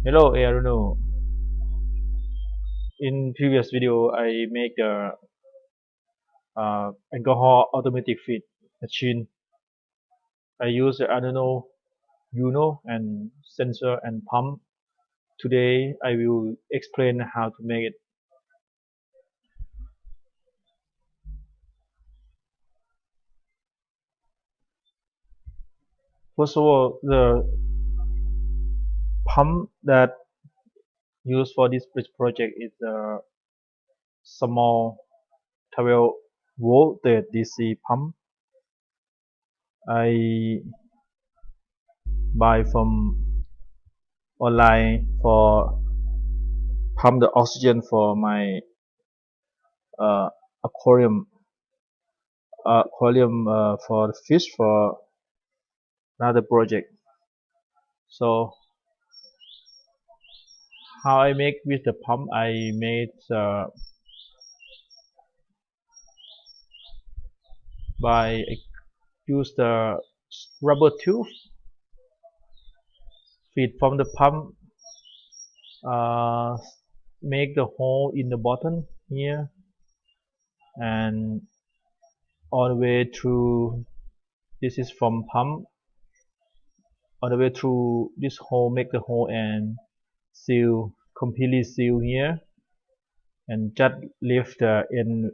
Hello, A-Arduino. In previous video, I make the alcohol automatic feed machine. I use the Arduino Uno and sensor and pump. Today, I will explain how to make it. First of all, the pump that used for this project is a small 12-volt DC pump. I buy from online for pump the oxygen for my uh, aquarium for the fish for another project. So how I make with the pump, I made by use the rubber tube feed from the pump, uh, make the hole in the bottom here and all the way through. This is from pump all the way through this hole, make the hole and completely seal here, and just lift the in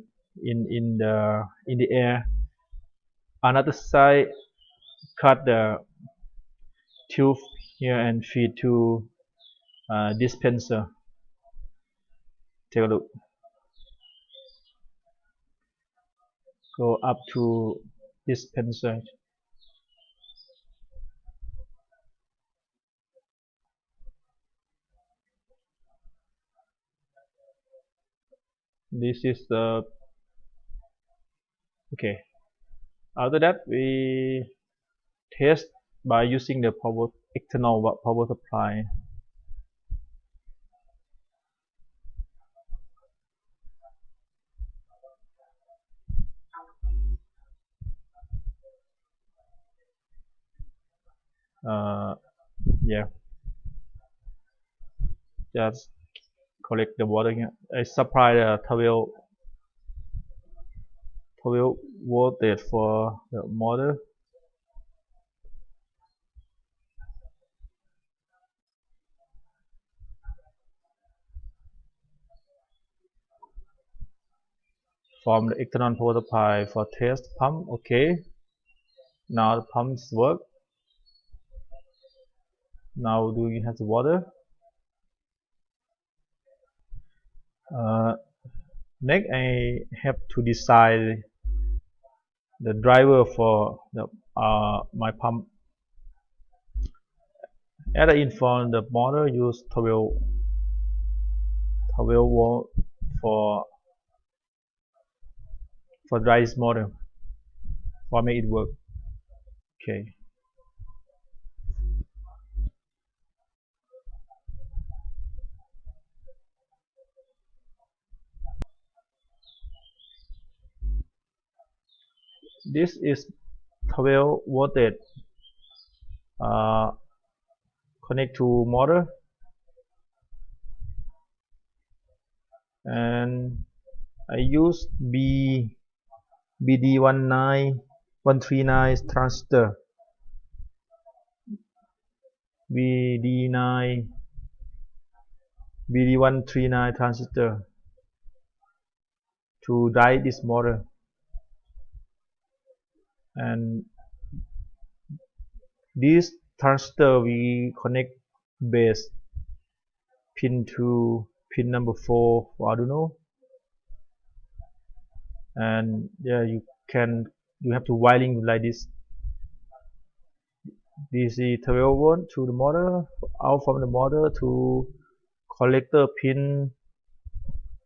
the air. Another side, cut the tube here and feed to dispenser. Take a look. Go up to dispenser. This is the okay. After that, we test by using the external power supply. Yeah, just collect the water here. I supply the 12 voltage for the motor. From the external power supply for test pump. Okay, now the pumps work. Now do you have the water? Next, I have to decide the driver for the my pump. Add in for the motor, use 12 volt for drive this motor for make it work. Okay. This is 12 voltage connect to motor, and I use BD19139 transistor. BD9 BD139 transistor to drive this motor, and this transistor we connect base pin to pin number 4 for Arduino, and yeah, you have to wiring like this. DC 12 volt to the motor, out from the motor to collector pin,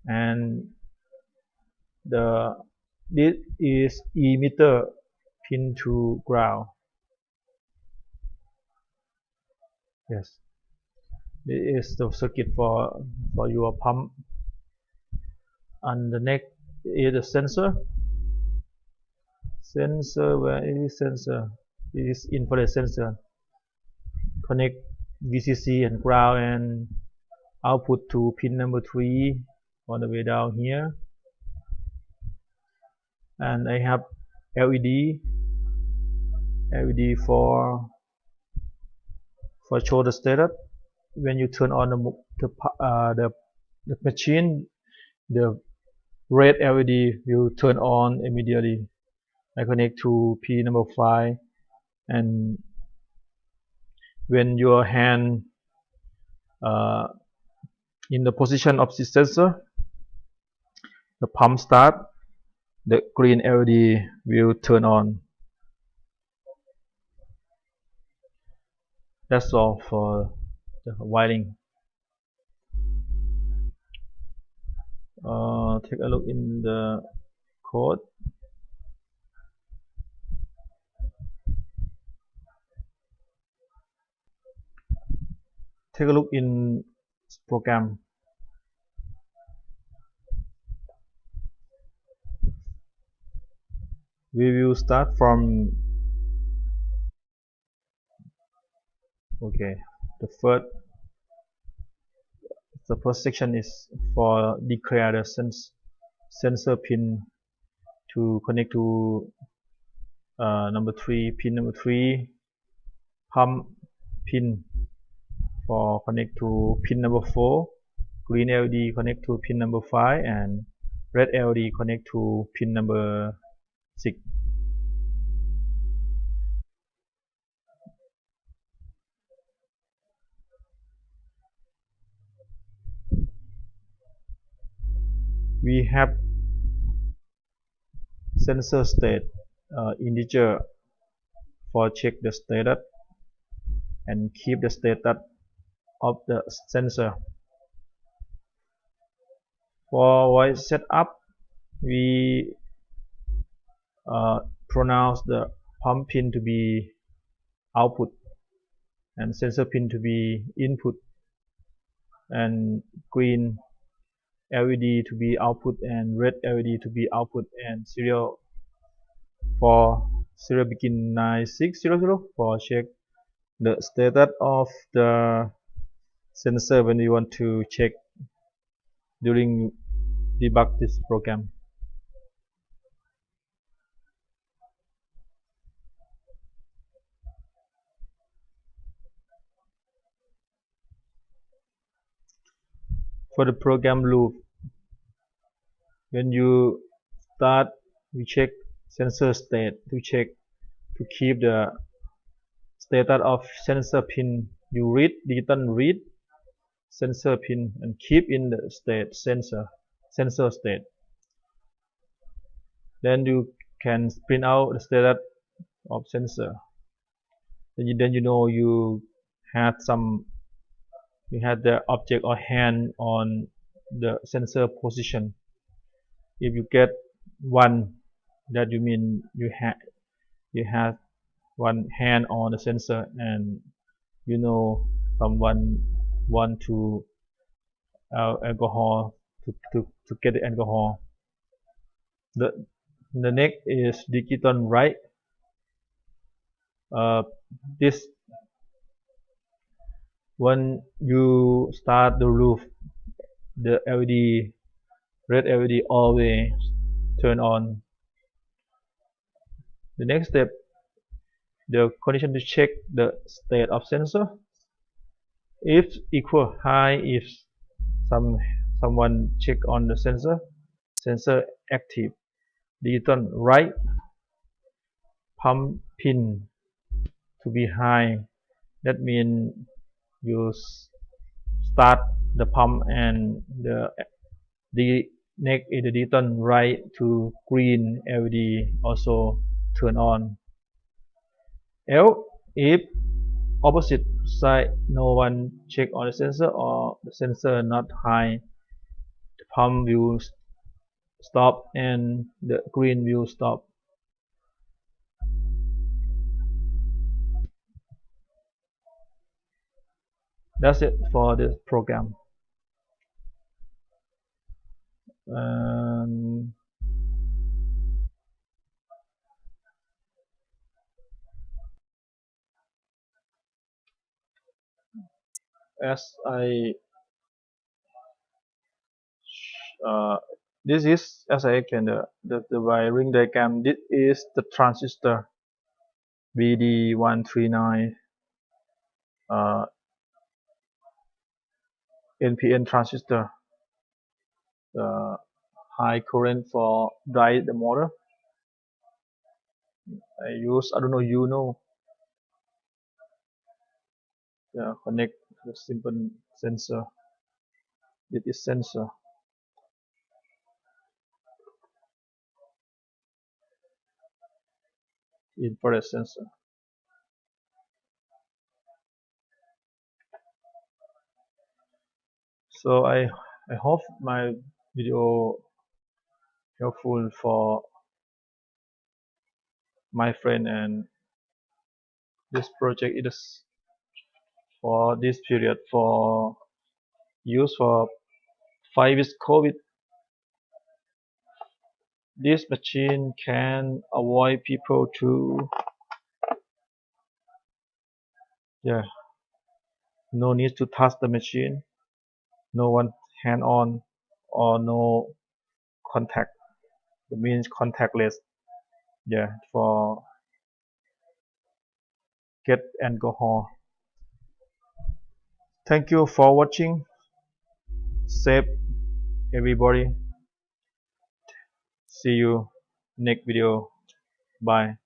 and this is emitter pin to ground. Yes, this is the circuit for your pump. And the next is the sensor. Where is sensor? It is infrared sensor. Connect VCC and ground and output to pin number 3 all the way down here, and I have LED for show the status. When you turn on the machine, the red LED will turn on immediately. I connect to P number 5, and when your hand in the position of the sensor, the pump start, the green LED will turn on. That's all for the wiring. Take a look in the code. Take a look in program. We will start from the first section is for declare the sensor pin to connect to pin number 3, pump pin for connect to pin number 4, green LED connect to pin number 5, and red LED connect to pin number 6. We have sensor state integer for check the status and keep the status of the sensor. For voice setup, we pronounce the pump pin to be output and sensor pin to be input, and green LED to be output and red LED to be output, and serial begin 9600 for check the status of the sensor when you want to check during debug this program. For the program loop, when you start, we check sensor state to keep the status of sensor pin. You read digital read sensor pin and keep in the state sensor state. Then you can print out the status of sensor. Then you know you had the object or hand on the sensor position. If you get 1, that you mean you have one hand on the sensor, and you know someone want to alcohol to get the alcohol. The next is digital write. This when you start the loop, the red LED always turn on. The next step, the condition to check the state of sensor. If equal high, if someone check on the sensor active. Digital write pump pin to be high. That means you start the pump, and the next is the digital write to green LED also turn on. Else, if opposite side no one check on the sensor or the sensor not high, the pump will stop and the green will stop. That's it for this program. as I uh, this is as I explained the wiring diagram. This is the transistor BD139 NPN transistor, the high current for drive the motor. I use Arduino Uno, connect the simple sensor. It is sensor, infrared sensor. So I hope my video helpful for my friend, and this project is for this period for use for fight with COVID. This machine can avoid people to, yeah, no need to touch the machine, no one hand on, or no contact. It means contactless. Yeah, for get alcohol. Thank you for watching. Save everybody. See you next video. Bye.